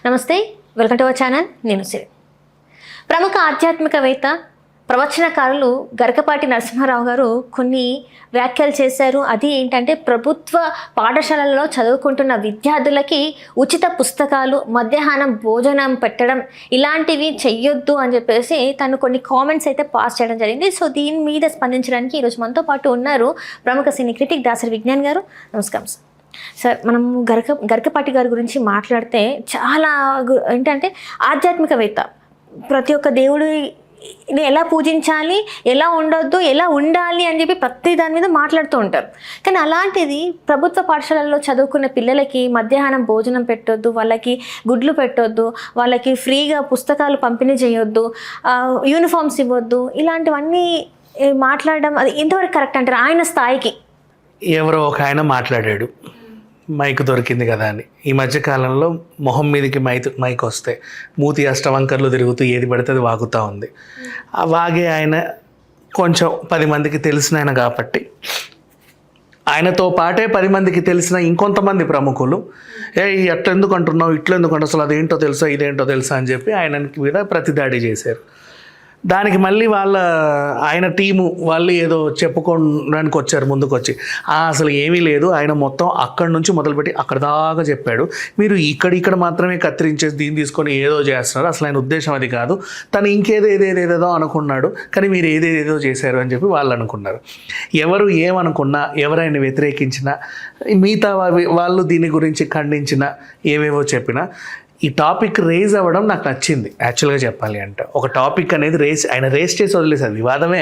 నమస్తే, welcome to our channel. నేను సిరి. ప్రముఖ ఆధ్యాత్మికవేత్త ప్రవచనకారులు గరికపాటి నరసింహారావు గారు కొన్ని వ్యాఖ్యలు చేశారు. అది ఏంటంటే ప్రభుత్వ పాఠశాలల్లో చదువుకుంటున్న విద్యార్థులకి ఉచిత పుస్తకాలు, మధ్యాహ్నం భోజనం పెట్టడం ఇలాంటివి చెయ్యొద్దు అని చెప్పేసి తను కొన్ని కామెంట్స్ అయితే పాస్ చేయడం జరిగింది. సో దీని మీద స్పందించడానికి ఈరోజు మనతో పాటు ఉన్నారు ప్రముఖ సినీ క్రిటిక్ దాసరి విజ్ఞాన్ గారు. నమస్కారం సార్. సార్, మనం గరికపాటి గారి గురించి మాట్లాడితే చాలా ఏంటంటే ఆధ్యాత్మికవేత్త, ప్రతి ఒక్క దేవుడిని ఎలా పూజించాలి, ఎలా ఉండొద్దు, ఎలా ఉండాలి అని చెప్పి ప్రతి దాని మీద మాట్లాడుతూ ఉంటారు. కానీ అలాంటిది ప్రభుత్వ పాఠశాలల్లో చదువుకున్న పిల్లలకి మధ్యాహ్నం భోజనం పెట్టొద్దు, వాళ్ళకి గుడ్లు పెట్టొద్దు, వాళ్ళకి ఫ్రీగా పుస్తకాలు పంపిణీ చేయొద్దు, యూనిఫామ్స్ ఇవ్వద్దు, ఇలాంటివన్నీ మాట్లాడడం అది ఎంతవరకు కరెక్ట్ అంటారు ఆయన స్థాయికి? ఎవరో ఒక ఆయన మాట్లాడాడు, మైక్ దొరికింది కదా అని. ఈ మధ్యకాలంలో మొహం మీదకి మైక్ వస్తే మూతి అష్టవంకర్లు తిరుగుతూ ఏది పడితే అది వాగుతూ ఉంది. ఆ వాగే ఆయన కొంచెం 10 మందికి తెలిసిన ఆయన కాబట్టి, ఆయనతో పాటే 10 మందికి తెలిసిన ఇంకొంతమంది ప్రముఖులు ఎట్లెందుకు అంటున్నావు, ఇట్లెందుకు అంటావు, అసలు అదేంటో తెలుసా, ఇదేంటో తెలుసా అని చెప్పి ఆయనకి మీద ప్రతిదాడి చేశారు. దానికి మళ్ళీ ఆయన టీము వాళ్ళు ఏదో చెప్పుకోవడానికి వచ్చారు ముందుకు వచ్చి, అసలు ఏమీ లేదు, ఆయన మొత్తం అక్కడి నుంచి మొదలుపెట్టి అక్కడ దాకా చెప్పాడు, మీరు ఇక్కడ మాత్రమే కత్తిరించేసి దీన్ని తీసుకొని ఏదో చేస్తున్నారు, అసలు ఆయన ఉద్దేశం అది కాదు, తను ఏదేదో అనుకున్నాడు, కానీ మీరు ఏదేదో చేశారు అని చెప్పి వాళ్ళు అనుకున్నారు. ఎవరు ఏమనుకున్నా, ఎవరైనా వ్యతిరేకించినా, మిగతా వాళ్ళు దీని గురించి ఖండించినా, ఏవేవో చెప్పినా, ఈ టాపిక్ రేజ్ అవ్వడం నాకు నచ్చింది. యాక్చువల్గా చెప్పాలి అంటే ఒక టాపిక్ అనేది ఆయన రేస్ చేసి వదిలేసారు, వివాదమే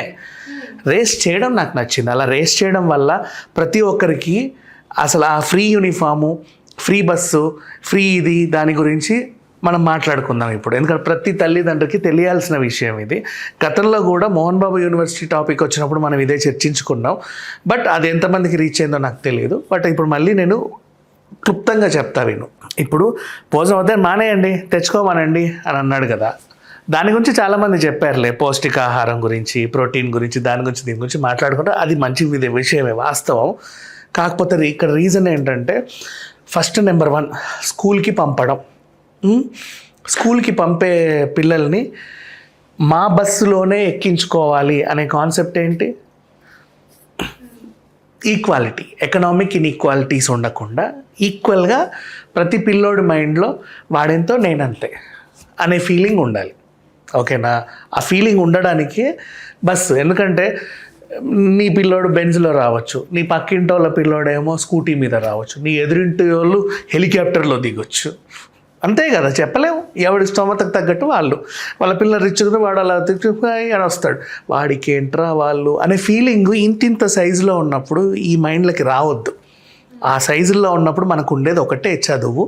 రేస్ చేయడం నాకు నచ్చింది. అలా రేస్ చేయడం వల్ల ప్రతి ఒక్కరికి అసలు ఆ free uniform, free bus, free ఇది దాని గురించి మనం మాట్లాడుకుందాం ఇప్పుడు. ఎందుకంటే ప్రతి తల్లిదండ్రికి తెలియాల్సిన విషయం ఇది. గతంలో కూడా మోహన్ బాబు యూనివర్సిటీ టాపిక్ వచ్చినప్పుడు మనం ఇదే చర్చించుకున్నాం. బట్ అది ఎంతమందికి రీచ్ అయిందో నాకు తెలియదు. బట్ ఇప్పుడు మళ్ళీ నేను క్లుప్తంగా చెప్తా విను. ఇప్పుడు భోజనం వద్ద మానేయండి, తెచ్చుకోమనండి అని అన్నాడు కదా, దాని గురించి చాలామంది చెప్పారులే, పౌష్టికాహారం గురించి, ప్రోటీన్ గురించి, దాని గురించి దీని గురించి మాట్లాడుకుంటే అది మంచి విషయమే, వాస్తవం. కాకపోతే ఇక్కడ రీజన్ ఏంటంటే ఫస్ట్ నెంబర్ 1 స్కూల్కి పంపడం. స్కూల్కి పంపే పిల్లల్ని మా బస్సులోనే ఎక్కించుకోవాలి అనే కాన్సెప్ట్ ఏంటి? ఈక్వాలిటీ, ఎకనామిక్ ఇన్ఈక్వాలిటీస్ ఉండకుండా ఈక్వల్గా ప్రతి పిల్లోడి మైండ్లో వాడెంతో నేనంతే అనే ఫీలింగ్ ఉండాలి. ఓకేనా? ఆ ఫీలింగ్ ఉండడానికి బస్సు. ఎందుకంటే నీ పిల్లోడు బెంజ్లో రావచ్చు, నీ పక్కింటి వాళ్ళ పిల్లోడేమో స్కూటీ మీద రావచ్చు, నీ ఎదురింటి వాళ్ళు హెలికాప్టర్లో దిగొచ్చు. అంతే కదా, చెప్పలేము. ఎవడి స్తోమతకు తగ్గట్టు వాళ్ళ పిల్లలు రిచ్చుకుని వాడు అలా అని వస్తాడు. వాడికి ఏంట్రా వాళ్ళు అనే ఫీలింగ్ ఇంతింత సైజులో ఉన్నప్పుడు ఈ మైండ్లకి రావద్దు. ఆ సైజుల్లో ఉన్నప్పుడు మనకు ఉండేది ఒకటే, చదువు,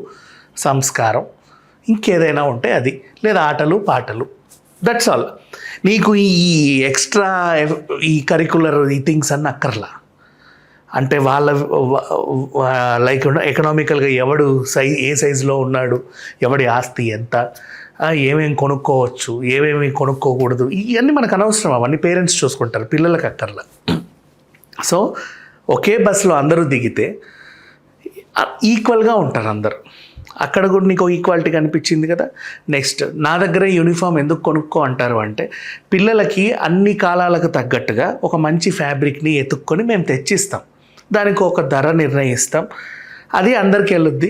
సంస్కారం, ఇంకేదైనా ఉంటే అది, లేదా ఆటలు పాటలు, దట్స్ ఆల్. నీకు ఈ ఎక్స్ట్రా ఈ కరికులర్ ఈ థింగ్స్ అన్నీ అక్కర్లా. అంటే వాళ్ళ లైక్ ఎకనామికల్గా ఎవడు ఏ సైజులో ఉన్నాడు, ఎవడి ఆస్తి ఎంత, ఏమేమి కొనుక్కోవచ్చు, ఏమేమి కొనుక్కోకూడదు, ఇవన్నీ మనకు అనవసరం. అవన్నీ పేరెంట్స్ చూసుకుంటారు, పిల్లలకి అక్కర్లా. సో ఒకే బస్సులో అందరూ దిగితే ఈక్వల్గా ఉంటారు అందరు. అక్కడ కూడా నీకు ఈక్వాలిటీ కనిపించింది కదా. నెక్స్ట్, నా దగ్గర యూనిఫామ్ ఎందుకు కొనుక్కో అంటారు అంటే, పిల్లలకి అన్ని కాలాలకు తగ్గట్టుగా ఒక మంచి ఫ్యాబ్రిక్ని ఎతుక్కొని మేము తెచ్చిస్తాం, దానికి ఒక ధర నిర్ణయిస్తాం, అది అందరికి వెళ్ళొద్ది.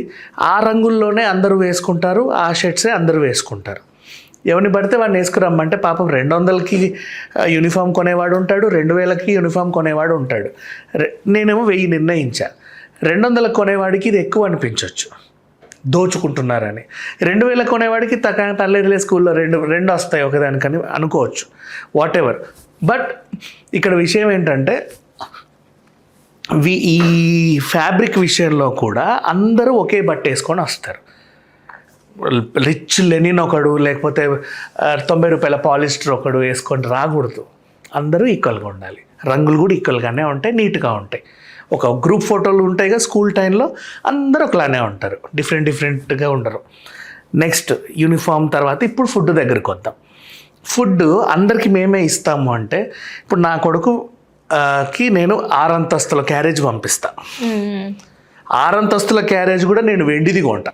ఆ రంగుల్లోనే అందరూ వేసుకుంటారు, ఆ షర్ట్సే అందరూ వేసుకుంటారు. ఎవరిని పడితే వాడిని వేసుకురమ్మంటే పాపం 200కి యూనిఫామ్ కొనేవాడు ఉంటాడు, 2000కి యూనిఫామ్ కొనేవాడు ఉంటాడు. నేనేమో 1000 నిర్ణయించా. 200 కొనేవాడికి ఇది ఎక్కువ అనిపించవచ్చు, దోచుకుంటున్నారని. 2000 కొనేవాడికి తల్లిదండ్రులే స్కూల్లో రెండు వస్తాయి ఒకదానికని అనుకోవచ్చు, వాట్ ఎవర్. బట్ ఇక్కడ విషయం ఏంటంటే ఈ ఫ్యాబ్రిక్ విషయంలో కూడా అందరూ ఒకే బట్ట వేసుకొని వస్తారు. రిచ్ లెనిన్ ఒకడు, లేకపోతే 90 రూపాయల పాలిస్టర్ ఒకడు వేసుకొని రాకూడదు. అందరూ ఈక్వల్గా ఉండాలి, రంగులు కూడా ఈక్వల్గానే ఉంటాయి, నీట్గా ఉంటాయి. ఒక గ్రూప్ ఫోటోలు ఉంటాయి కదా స్కూల్ టైంలో, అందరూ ఒకలానే ఉంటారు, డిఫరెంట్గా ఉండరు. నెక్స్ట్ యూనిఫామ్ తర్వాత ఇప్పుడు ఫుడ్ దగ్గరికి వద్దాం. ఫుడ్ అందరికీ మేమే ఇస్తాము అంటే, ఇప్పుడు నా కొడుకు కి నేను 6 అంతస్తుల క్యారేజ్ పంపిస్తా. 6 అంతస్తుల క్యారేజ్ కూడా నేను వెండిది కొంటా.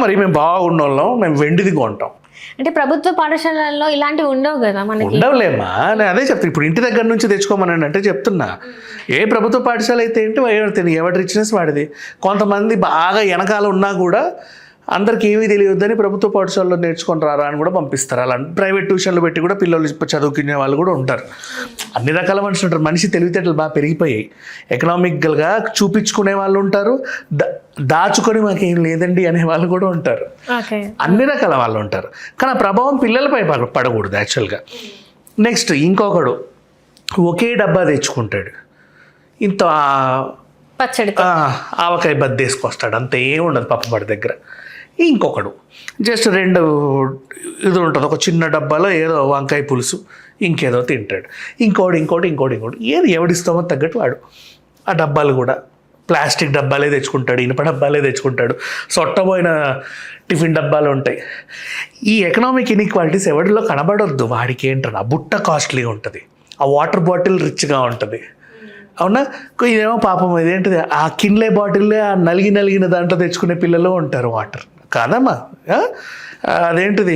మరి మేము బాగున్నోళ్ళం, మేము వెండిది కొంటాం. అంటే ప్రభుత్వ పాఠశాలల్లో ఇలాంటివి ఉండవు కదా మనకి. ఉండవులేమ్మా, నేను అదే చెప్తాను. ఇప్పుడు ఇంటి దగ్గర నుంచి తెచ్చుకోమని అంటే చెప్తున్నా. ఏ ప్రభుత్వ పాఠశాల అయితే ఏంటి ఎవరి రిచ్నెస్ వాడిది. కొంతమంది బాగా వెనకాల ఉన్నా కూడా అందరికి ఏమీ తెలియొద్దని ప్రభుత్వ పాఠశాలలో నేర్చుకొని రారా అని కూడా పంపిస్తారు. అలా ప్రైవేట్ ట్యూషన్లు పెట్టి కూడా పిల్లలు చదువుకునే వాళ్ళు కూడా ఉంటారు. అన్ని రకాల మనుషులు ఉంటారు. మనిషి తెలివితేటలు బాగా పెరిగిపోయాయి. ఎకనామికల్గా చూపించుకునే వాళ్ళు ఉంటారు, దాచుకొని మాకేం లేదండి అనే వాళ్ళు కూడా ఉంటారు. అన్ని రకాల వాళ్ళు ఉంటారు. కానీ ఆ ప్రభావం పిల్లలపై పడకూడదు యాక్చువల్గా. నెక్స్ట్ ఇంకొకడు ఒకే డబ్బా తెచ్చుకుంటాడు, ఇంత పచ్చడి ఆవకాయ బద్దేసుకొస్తాడు, అంత ఏముండదు పప్పుబడి దగ్గర. ఇంకొకడు జస్ట్ 2 ఇది ఉంటుంది, ఒక చిన్న డబ్బాలో ఏదో వంకాయ పులుసు ఇంకేదో తింటాడు. ఇంకోటి ఏది ఎవడిస్తామో తగ్గట్టు వాడు. ఆ డబ్బాలు కూడా ప్లాస్టిక్ డబ్బాలే తెచ్చుకుంటాడు, ఇనుప డబ్బాలే తెచ్చుకుంటాడు, సొట్టబోయిన టిఫిన్ డబ్బాలు ఉంటాయి. ఈ ఎకనామిక్ ఇన్ఈక్వాలిటీస్ ఎవరిలో కనబడొద్దు. వాడికి ఏంటన్నా బుట్ట కాస్ట్లీగా ఉంటుంది, ఆ వాటర్ బాటిల్ రిచ్గా ఉంటుంది. అవునా? ఇదేమో పాపం ఇదేంటిది ఆ కిన్లే బాటిల్లే ఆ నలిగిన దాంట్లో తెచ్చుకునే పిల్లలు ఉంటారు. వాటర్ కాదమ్మా, అదేంటిది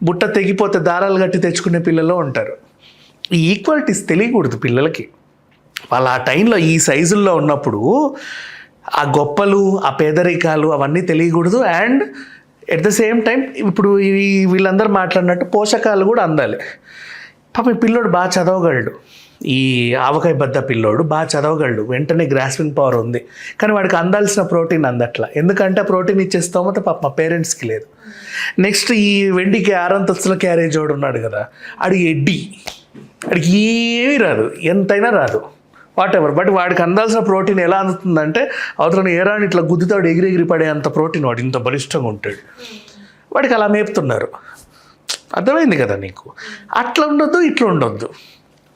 బుట్ట తెగిపోతే దారాలు కట్టి తెచ్చుకునే పిల్లలు ఉంటారు. ఈ ఈక్వాలిటీస్ తెలియకూడదు పిల్లలకి. వాళ్ళు ఆ టైంలో ఈ సైజుల్లో ఉన్నప్పుడు ఆ గొప్పలు, ఆ పేదరికాలు అవన్నీ తెలియకూడదు. And at the same time ఇప్పుడు వీళ్ళందరూ మాట్లాడినట్టు పోషకాలు కూడా అందాలి. పాపం పిల్లోడు బాగా చదవగలడు, ఈ ఆవకాయ బద్ద పిల్లోడు బాగా చదవగలడు, వెంటనే గ్రాస్పింగ్ పవర్ ఉంది, కానీ వాడికి అందాల్సిన ప్రోటీన్ అందట్లా. ఎందుకంటే ఆ ప్రోటీన్ ఇచ్చే స్తోమత పాప మా పేరెంట్స్కి లేదు. నెక్స్ట్ ఈ వెండికి 6 అంతస్తుల క్యారేజ్ వాడు ఉన్నాడు కదా, అడిగి ఎడ్డి, అడిగి ఏమీ రాదు, ఎంతైనా రాదు, వాట్ ఎవర్. బట్ వాడికి అందాల్సిన ప్రోటీన్ ఎలా అందుతుందంటే అవతల ఏరాని ఇట్లా గుద్దుతాడు, ఎగిరి పడే అంత ప్రోటీన్ వాడు ఇంత బలిష్టంగా ఉంటాడు. వాడికి అలా మేపుతున్నారు. అర్థమైంది కదా నీకు? అట్లా ఉండొద్దు, ఇట్లా ఉండొద్దు.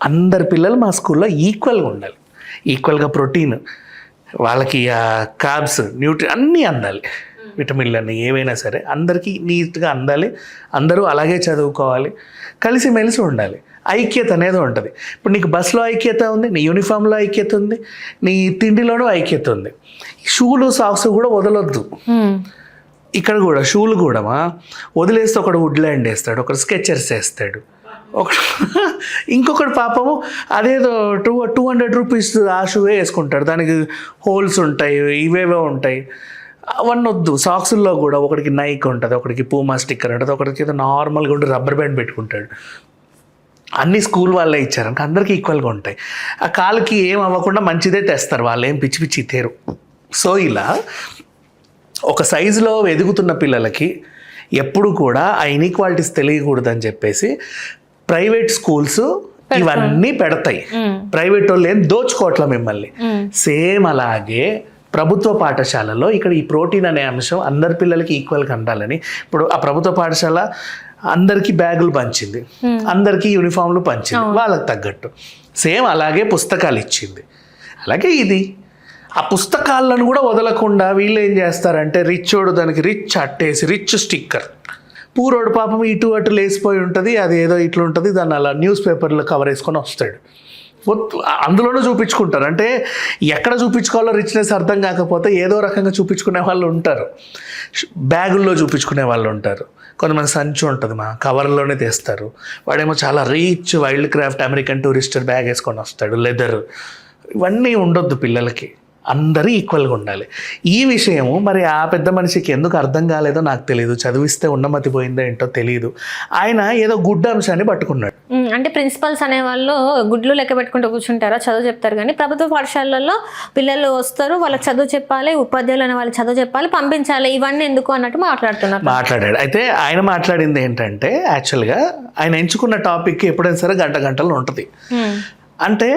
అందరి పిల్లలు మా స్కూల్లో ఈక్వల్గా ఉండాలి. ఈక్వల్గా ప్రోటీన్, వాళ్ళకి కార్బ్స్, అన్నీ అందాలి, విటమిన్లు అన్నీ ఏవైనా సరే అందరికీ నీట్గా అందాలి. అందరూ అలాగే చదువుకోవాలి, కలిసిమెలిసి ఉండాలి. ఐక్యత అనేది ఉంటుంది. ఇప్పుడు నీకు బస్సులో ఐక్యత ఉంది, నీ యూనిఫామ్లో ఐక్యత ఉంది, నీ తిండిలోనూ ఐక్యత ఉంది. షూలు సాక్స్ కూడా వదలొద్దు. ఇక్కడ కూడా షూలు కూడా వదిలేస్తే ఒకడు వుడ్లాండ్ వేస్తాడు, ఒకడు స్కెచర్స్ వేస్తాడు, ఇంకొకటి పాపము అదేదో 200 రూపీస్ ఆ షూవే వేసుకుంటాడు, దానికి హోల్స్ ఉంటాయి, ఇవేవో ఉంటాయి. అవన్నీ వద్దు. సాక్సుల్లో కూడా ఒకడికి నైక్ ఉంటుంది, ఒకడికి పూమా స్టిక్కర్ ఉంటుంది, ఒకడికి ఏదో నార్మల్గా ఉండి రబ్బర్ బ్యాండ్ పెట్టుకుంటాడు. అన్ని స్కూల్ వాళ్ళే ఇచ్చారు, ఇంకా అందరికీ ఈక్వల్గా ఉంటాయి. ఆ కాలుకి ఏం అవ్వకుండా మంచిదే తెస్తారు, వాళ్ళు ఏం పిచ్చి పిచ్చి తేరు. సో ఇలా ఒక సైజులో ఎదుగుతున్న పిల్లలకి ఎప్పుడు కూడా ఆ ఇన్ఈక్వాలిటీస్ తెలియకూడదని చెప్పేసి ప్రైవేట్ స్కూల్స్ ఇవన్నీ పెడతాయి. ప్రైవేట్ వాళ్ళు ఏం దోచుకోవట్ల మిమ్మల్ని. సేమ్ అలాగే ప్రభుత్వ పాఠశాలలో ఇక్కడ ఈ ప్రోటీన్ అనే అంశం అందరి పిల్లలకి ఈక్వల్గా అందాలని, ఇప్పుడు ఆ ప్రభుత్వ పాఠశాల అందరికీ బ్యాగులు పంచింది, అందరికీ యూనిఫామ్లు పంచింది వాళ్ళకి తగ్గట్టు. సేమ్ అలాగే పుస్తకాలు ఇచ్చింది. అలాగే ఇది ఆ పుస్తకాలను కూడా వదలకుండా వీళ్ళు ఏం చేస్తారంటే రిచ్చోడు దానికి రిచ్ అట్టేసి రిచ్ స్టిక్కర్, పూరోడు పాపం ఇటు అటు లేసిపోయి ఉంటుంది, అది ఏదో ఇట్లా ఉంటుంది, దాన్ని అలా న్యూస్ పేపర్లో కవర్ వేసుకొని వస్తాడు. అందులోనూ చూపించుకుంటారు. అంటే ఎక్కడ చూపించుకోవాలో రిచ్నెస్ అర్థం కాకపోతే ఏదో రకంగా చూపించుకునే వాళ్ళు ఉంటారు, బ్యాగుల్లో చూపించుకునే వాళ్ళు ఉంటారు. కొంతమంది సంచి ఉంటుంది మా కవర్లోనే తెస్తారు, వాడేమో చాలా rich wild craft American Tourister bag వేసుకొని వస్తాడు, లెదర్. ఇవన్నీ ఉండొద్దు పిల్లలకి, అందరూ ఈక్వల్గా ఉండాలి. ఈ విషయము మరి ఆ పెద్ద మనిషికి ఎందుకు అర్థం కాలేదో నాకు తెలియదు, చదివిస్తే ఉన్నమతి పోయిందో ఏంటో తెలియదు. ఆయన ఏదో గుడ్ అంశాన్ని పట్టుకున్నాడు. అంటే ప్రిన్సిపల్స్ అనేవాళ్ళు గుడ్లు లెక్క పెట్టుకుంటూ కూర్చుంటారా, చదువు చెప్తారు. కానీ ప్రభుత్వ పాఠశాలల్లో పిల్లలు వస్తారు, వాళ్ళకి చదువు చెప్పాలి, ఉపాధ్యాయులు అనే వాళ్ళు చదువు చెప్పాలి, పంపించాలి, ఇవన్నీ ఎందుకు అన్నట్టు మాట్లాడాడు. అయితే ఆయన మాట్లాడింది ఏంటంటే యాక్చువల్గా ఆయన ఎంచుకున్న టాపిక్ ఎప్పుడైనా సరే గంటలు ఉంటుంది. అంటే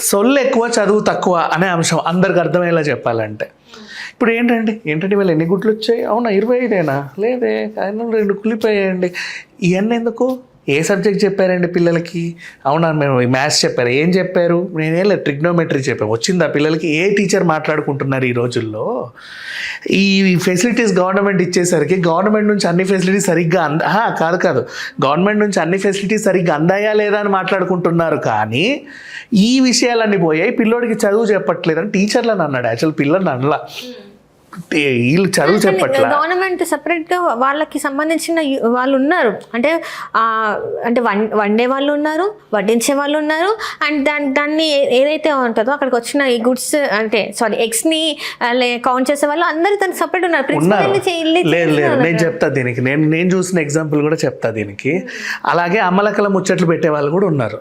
సొల్లు ఎక్కువ చదువు తక్కువ అనే అంశం అందరికి అర్థమయ్యేలా చెప్పాలంటే. ఇప్పుడు ఏంటంటే వీళ్ళు ఎన్ని గుడ్లు వచ్చాయి, అవునా 25 లేదే, 2 కులిపోయాయండి, ఇవన్నీ ఎందుకు? ఏ సబ్జెక్ట్ చెప్పారండి పిల్లలకి? అవునా మేము మ్యాథ్స్ చెప్పారు, ఏం చెప్పారు? నేనే ట్రిగ్నోమెట్రీ చెప్పాను, వచ్చిందా పిల్లలకి? ఏ టీచర్ మాట్లాడుకుంటున్నారు ఈ రోజుల్లో? ఈ ఫెసిలిటీస్ గవర్నమెంట్ ఇచ్చేసరికి గవర్నమెంట్ నుంచి అన్ని ఫెసిలిటీస్ సరిగ్గా కాదు గవర్నమెంట్ నుంచి అన్ని ఫెసిలిటీస్ సరిగ్గా అందాయా లేదా అని మాట్లాడుకుంటున్నారు. కానీ ఈ విషయాలన్నీ పోయాయి, పిల్లోడికి చదువు చెప్పట్లేదని టీచర్లను అన్నాడు. యాక్చువల్ పిల్లల్ని అనలా, వీళ్ళు చదువు చెప్పట్ల. గవర్నమెంట్ సెపరేట్గా వాళ్ళకి సంబంధించిన వాళ్ళు ఉన్నారు, అంటే అంటే వండే వాళ్ళు ఉన్నారు, వడ్డించే వాళ్ళు ఉన్నారు, అండ్ దాన్ని ఏదైతే ఉంటుందో అక్కడికి వచ్చిన ఈ గుడ్స్ అంటే ఎగ్స్ని కౌంట్ చేసే వాళ్ళు అందరూ దానికి సపరేట్ ఉన్నారు. లేదు నేను చెప్తా దీనికి, నేను చూసిన ఎగ్జాంపుల్ కూడా చెప్తా దీనికి. అలాగే అమ్మలక్కల ముచ్చట్లు పెట్టే వాళ్ళు కూడా ఉన్నారు.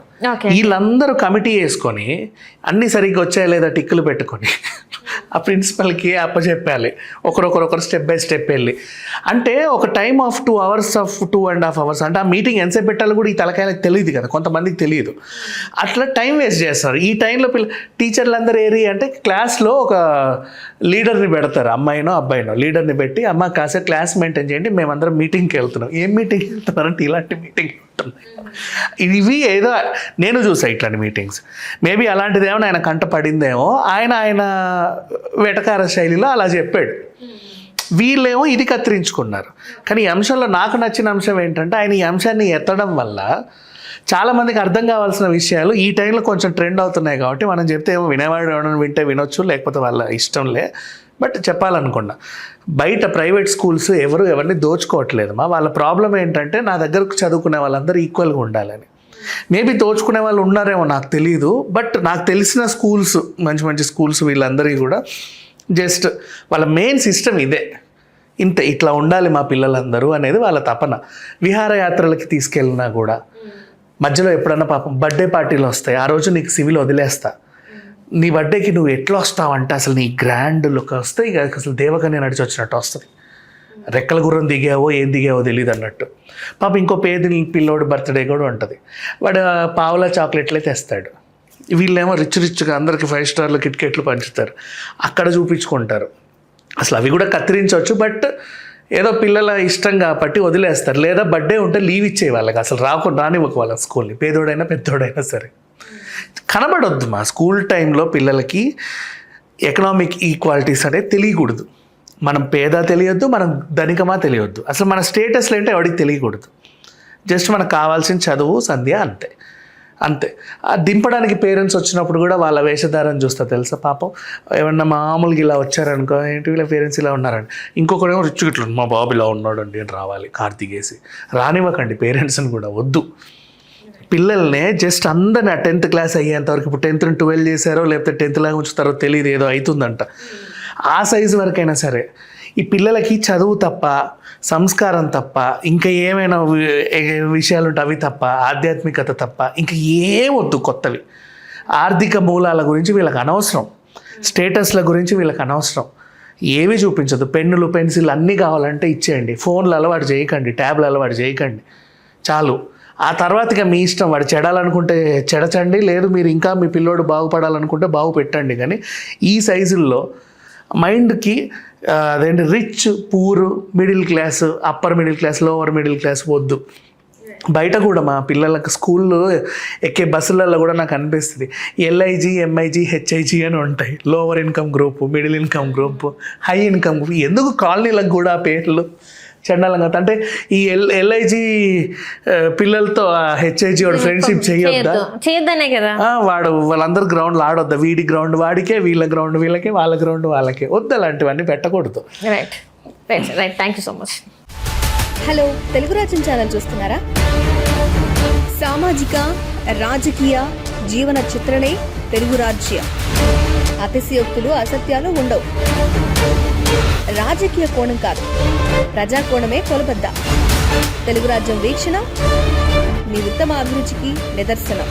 వీళ్ళందరూ కమిటీ వేసుకొని అన్ని సరిగ్గా వచ్చాయా లేదా టిక్కులు పెట్టుకొని ఆ ప్రిన్సిపల్కి అప్పచెప్పాలి, ఒకరొకరు స్టెప్ బై స్టెప్ వెళ్ళి. అంటే ఒక time of 2 hours of 2.5 hours, అంటే ఆ మీటింగ్ ఎంతసేపు పెట్టాలో కూడా ఈ తలకాయలకు తెలియదు కదా, కొంతమందికి తెలియదు. అట్లా టైం వేస్ట్ చేస్తారు. ఈ టైంలో టీచర్లు అందరూ ఏరి అంటే క్లాస్లో ఒక లీడర్ని పెడతారు, అమ్మాయినో అబ్బాయినో లీడర్ని పెట్టి, అమ్మ కాసేపు క్లాస్ మెయింటైన్ చేయండి, మేమందరం మీటింగ్కి వెళ్తున్నాం. ఏం మీటింగ్కి వెళ్తున్నారంటే ఇలాంటి మీటింగ్ ఉంటున్నాయి. ఇవి ఏదో నేను చూసా ఇట్లాంటి మీటింగ్స్. మేబీ అలాంటిది ఏమైనా ఆయన కంట పడిందేమో, ఆయన వెటకార శైలిలో అలా చెప్పాడు. వీళ్ళేమో ఇది కత్తిరించుకున్నారు. కానీ ఈ అంశంలో నాకు నచ్చిన అంశం ఏంటంటే, ఆయన ఈ అంశాన్ని ఎత్తడం వల్ల చాలామందికి అర్థం కావాల్సిన విషయాలు ఈ టైంలో కొంచెం ట్రెండ్ అవుతున్నాయి. కాబట్టి మనం చెప్తే ఏమో వినేవాడు ఎవరైనా వింటే వినొచ్చు, లేకపోతే వాళ్ళ ఇష్టంలే. బట్ చెప్పాలనుకున్నా, బయట ప్రైవేట్ స్కూల్స్ ఎవరిని దోచుకోవట్లేదు. వాళ్ళ ప్రాబ్లం ఏంటంటే, నా దగ్గరకు చదువుకునే వాళ్ళందరూ ఈక్వల్గా ఉండాలని. మేబీ దోచుకునే వాళ్ళు ఉన్నారేమో, నాకు తెలియదు. బట్ నాకు తెలిసిన స్కూల్స్, మంచి స్కూల్స్, వీళ్ళందరికీ కూడా జస్ట్ వాళ్ళ మెయిన్ సిస్టమ్ ఇదే, ఇట్లా ఉండాలి మా పిల్లలందరూ అనేది వాళ్ళ తపన. విహారయాత్రలకి తీసుకెళ్ళినా కూడా మధ్యలో ఎప్పుడన్నా పాపం బర్త్డే పార్టీలు వస్తాయి, ఆ రోజు నీకు సివిల్ వదిలేస్తా, నీ బర్త్డేకి నువ్వు ఎట్లా వస్తావంటే అసలు నీ గ్రాండ్ లుక్ వస్తే ఇక అసలు దేవకన్య నడిచి వచ్చినట్టు వస్తుంది. రెక్కల గుర్రం దిగావో ఏం దిగావో తెలియదు అన్నట్టు. పాప ఇంకో పేద పిల్లోడు బర్త్డే కూడా ఉంటుంది, వాడు పావులా చాక్లెట్లే తెస్తాడు. వీళ్ళేమో రిచ్గా అందరికి 5 స్టార్లు కిట్కెట్లు పంచుతారు, అక్కడ చూపించుకుంటారు. అసలు అవి కూడా కత్తిరించవచ్చు, బట్ ఏదో పిల్లల ఇష్టం కాబట్టి వదిలేస్తారు. లేదా బర్త్డే ఉంటే లీవ్ ఇచ్చే వాళ్ళకి, అసలు రానివ్వకు వాళ్ళ స్కూల్ని, పేదోడైనా పెద్దోడైనా సరే. కనబడొద్దు మా స్కూల్ టైంలో పిల్లలకి ఎకనామిక్ ఈక్వాలిటీస్ అనేది తెలియకూడదు. మనం పేద తెలియొద్దు, మనం ధనికమా తెలియొద్దు, అసలు మన స్టేటస్లు ఏంటో ఎవరికి తెలియకూడదు. జస్ట్ మనకు కావాల్సిన చదువు సంధ్య అంతే. దింపడానికి పేరెంట్స్ వచ్చినప్పుడు కూడా వాళ్ళ వేషధారణ చూస్తా తెలుసా. పాపం ఏమన్నా మామూలుగా ఇలా వచ్చారనుకో, ఏంటి వీళ్ళ పేరెంట్స్ ఇలా ఉన్నారండి, ఇంకొకరేమో రిచ్ ఇట్లా మా బాబు ఇలా ఉన్నాడండి అని రావాలి కార్తీకేసి. రానివ్వకండి పేరెంట్స్ని కూడా, వద్దు. పిల్లల్నే జస్ట్ అందరినీ 10th క్లాస్ అయ్యేంతవరకు, ఇప్పుడు 10th 12 చేశారో లేకపోతే 10th లాగా ఉంచుతారో తెలియదు, ఏదో అవుతుందంట. ఆ సైజు వరకైనా సరే ఈ పిల్లలకి చదువు తప్ప, సంస్కారం తప్ప, ఇంకా ఏమైనా విషయాలు ఉంటే అవి తప్ప, ఆధ్యాత్మికత తప్ప ఇంకా ఏమొద్దు కొత్తవి. ఆర్థిక మూలాల గురించి వీళ్ళకి అనవసరం, స్టేటస్ల గురించి వీళ్ళకి అనవసరం, ఏవి చూపించదు. పెన్నులు పెన్సిల్ అన్నీ కావాలంటే ఇచ్చేయండి, ఫోన్లు అలవాటు చేయకండి, ట్యాబ్లు అలవాటు చేయకండి, చాలు. ఆ తర్వాత ఇక మీ ఇష్టం, వాడు చెడాలనుకుంటే చెడచండి, లేదు మీరు ఇంకా మీ పిల్లోడు బాగుపడాలనుకుంటే బాగు పెట్టండి. కానీ ఈ సైజుల్లో మైండ్కి అదేంటి rich, poor, middle class, upper middle class, lower middle class వద్దు. బయట కూడా మా పిల్లలకు స్కూల్లో ఎక్కే బస్సులలో కూడా నాకు అనిపిస్తుంది LIG, MIG, HIG అని ఉంటాయి. Lower income group, middle income group, high income group. ఎందుకు కాలనీలకు కూడా ఆ పేర్లు చండాలంగా? అంటే ఈ LIG పిల్లలతో HIG వాడు ఫ్రెండ్షిప్ చేయొద్దనే కదా, వాళ్ళందరూ గ్రౌండ్లో ఆడొద్దా, వీడి గ్రౌండ్ వాడికే, వీళ్ళ గ్రౌండ్ వీళ్ళకే, వాళ్ళ గ్రౌండ్ వాళ్ళకే, వద్దు అలాంటివన్నీ పెట్టకూడదు. Right, thank you so much. Hello, Telugu రాజ్యం ఛానల్ చూస్తున్నారా? సామాజిక, రాజకీయ, జీవన చిత్రణే తెలుగు రాజ్యం. అతిశయోక్తులు, అసత్యాలు ఉండవు. రాజకీయ కోణం కాదు, ప్రజా కోణమే కొలబద్ద. తెలుగు రాజ్యం వీక్షణ మీ ఉత్తమ అభిరుచికి నిదర్శనం.